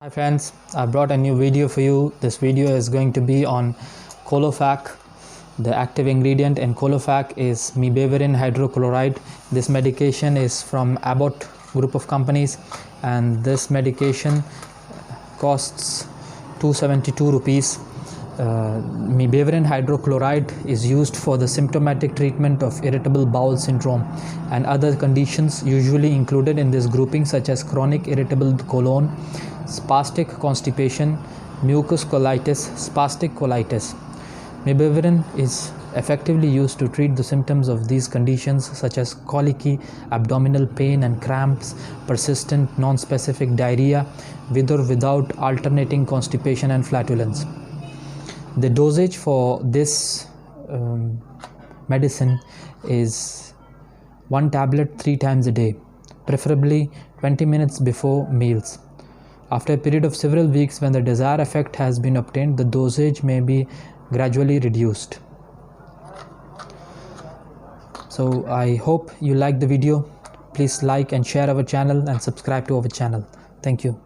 Hi friends, I brought a new video for you. This video is going to be on Colofac. The active ingredient in Colofac is mebeverin hydrochloride. This medication is from Abbott group of companies and this medication costs 272 rupees. Mebeverin hydrochloride is used for the symptomatic treatment of irritable bowel syndrome and other conditions usually included in this grouping such as chronic irritable colon, spastic constipation, mucus colitis, spastic colitis. Mebeverin is effectively used to treat the symptoms of these conditions such as colicky, abdominal pain and cramps, persistent non-specific diarrhea with or without alternating constipation and flatulence. The dosage for this medicine is 1 tablet 3 times a day, preferably 20 minutes before meals. After a period of several weeks, when the desired effect has been obtained, the dosage may be gradually reduced. So I hope you like the video. Please like and share our channel and subscribe to our channel. Thank you.